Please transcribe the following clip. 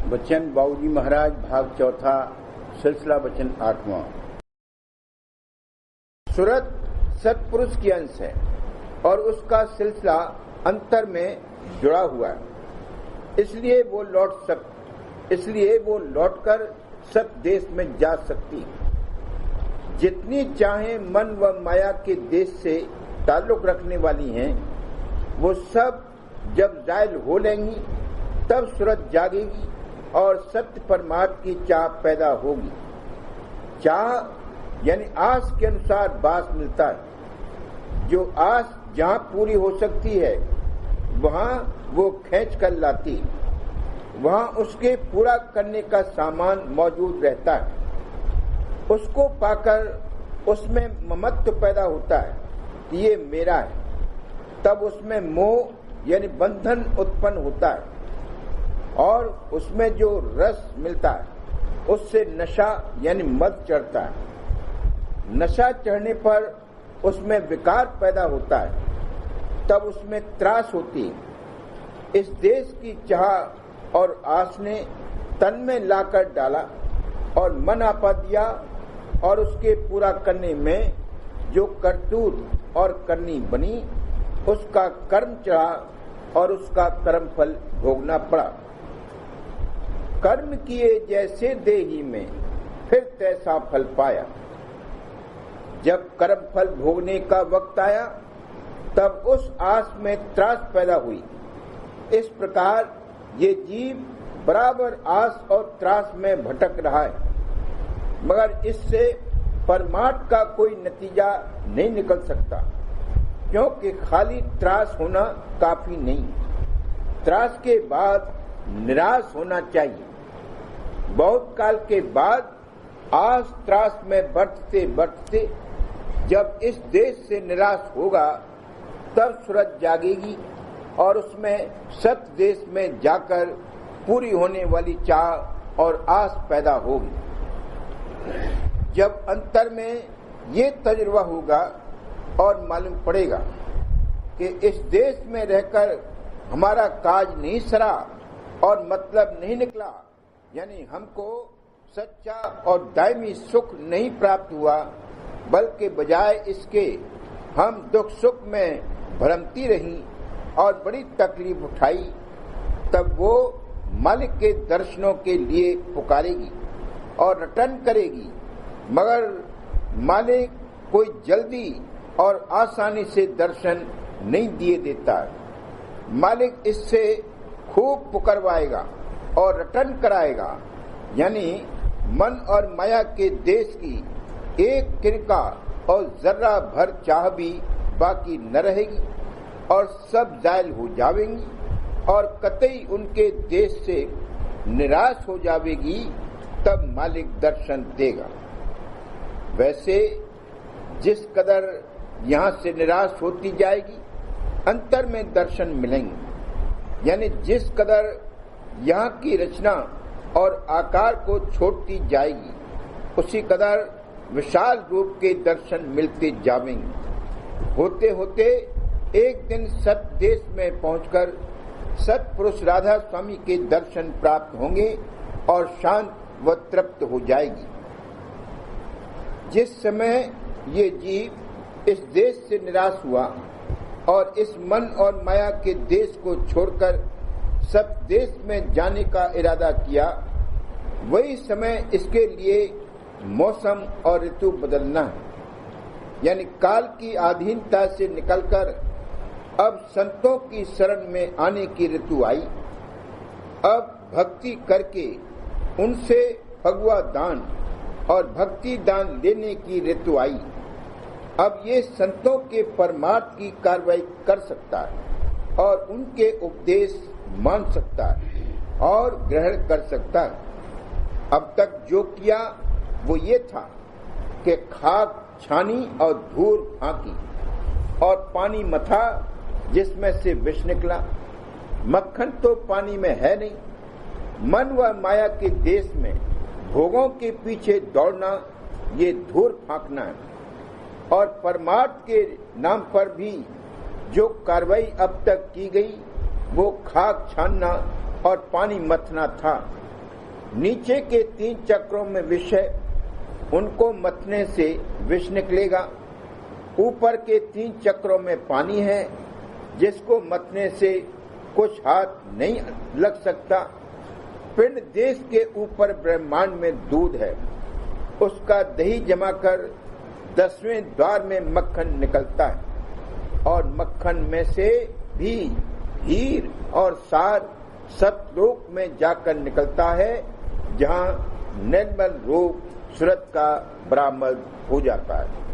वचन बाबूजी महाराज भाग चौथा सिलसिला वचन 8वां। सूरत सत्पुरुष की अंश है और उसका सिलसिला अंतर में जुड़ा हुआ है, इसलिए वो लौटकर सत देश में जा सकती। जितनी चाहे मन व माया के देश से ताल्लुक रखने वाली हैं, वो सब जब जायल हो लेंगी तब सूरत जागेगी और सत्य परमार्थ की चाह पैदा होगी। चाह यानी आस के अनुसार बास मिलता है। जो आस जहां पूरी हो सकती है वहां वो खींच कर लाती, वहां उसके पूरा करने का सामान मौजूद रहता है। उसको पाकर उसमें ममत्व पैदा होता है कि ये मेरा है। तब उसमें मोह यानी बंधन उत्पन्न होता है और उसमें जो रस मिलता है उससे नशा यानी मद चढ़ता है। नशा चढ़ने पर उसमें विकार पैदा होता है, तब उसमें त्रास होती है। इस देश की चाह और आस ने तन में लाकर डाला और मन आपा दिया और उसके पूरा करने में जो करतूत और करनी बनी उसका कर्म चढ़ा और उसका कर्म फल भोगना पड़ा। कर्म किए जैसे देही में फिर तैसा फल पाया। जब कर्म फल भोगने का वक्त आया तब उस आस में त्रास पैदा हुई। इस प्रकार ये जीव बराबर आस और त्रास में भटक रहा है, मगर इससे परमार्थ का कोई नतीजा नहीं निकल सकता, क्योंकि खाली त्रास होना काफी नहीं। त्रास के बाद निराश होना चाहिए। बहुत काल के बाद आस त्रास में बढ़ते बढ़ते जब इस देश से निराश होगा तब सूरत जागेगी और उसमें सत देश में जाकर पूरी होने वाली चाह और आस पैदा होगी। जब अंतर में ये तजुर्बा होगा और मालूम पड़ेगा कि इस देश में रहकर हमारा काज नहीं सरा और मतलब नहीं निकला, यानी हमको सच्चा और दायमी सुख नहीं प्राप्त हुआ, बल्कि बजाय इसके हम दुख सुख में भ्रमती रही और बड़ी तकलीफ उठाई, तब वो मालिक के दर्शनों के लिए पुकारेगी और रिटर्न करेगी। मगर मालिक कोई जल्दी और आसानी से दर्शन नहीं दिए देता। मालिक इससे खूब पुकारवाएगा और रिटर्न कराएगा, यानी मन और माया के देश की एक किरका और जर्रा भर चाह भी बाकी न रहेगी और सब जायल हो जावेंगी और कतई उनके देश से निराश हो जावेगी। तब मालिक दर्शन देगा। वैसे जिस कदर यहाँ से निराश होती जाएगी अंतर में दर्शन मिलेंगे, यानी जिस कदर यहाँ की रचना और आकार को छोड़ती जाएगी उसी कदर विशाल रूप के दर्शन मिलते जावेंगे। होते होते एक दिन सत देश में पहुंचकर सत्पुरुष राधा स्वामी के दर्शन प्राप्त होंगे और शांत व तृप्त हो जाएगी। जिस समय ये जीव इस देश से निराश हुआ और इस मन और माया के देश को छोड़कर सब देश में जाने का इरादा किया, वही समय इसके लिए मौसम और ऋतु बदलना है, यानी काल की अधीनता से निकलकर अब संतों की शरण में आने की ऋतु आई। अब भक्ति करके उनसे भगवा दान और भक्ति दान लेने की ऋतु आई। अब ये संतों के परमार्थ की कार्रवाई कर सकता है और उनके उपदेश मान सकता है और ग्रहण कर सकता है। अब तक जो किया वो ये था कि खाक छानी और धूल फांकी और पानी मथा जिसमें से विष निकला। मक्खन तो पानी में है नहीं। मन व माया के देश में भोगों के पीछे दौड़ना ये धूल फांकना है और परमार्थ के नाम पर भी जो कार्रवाई अब तक की गई वो खाक छानना और पानी मथना था। नीचे के 3 चक्रों में विष है, उनको मथने से विष निकलेगा। ऊपर के 3 चक्रों में पानी है, जिसको मथने से कुछ हाथ नहीं लग सकता। पिंड देश के ऊपर ब्रह्मांड में दूध है, उसका दही जमाकर 10वें द्वार में मक्खन निकलता है और मक्खन में से भी हीर और सार सतलोक में जाकर निकलता है, जहां निर्मल रूप सूरत का बरामद हो जाता है।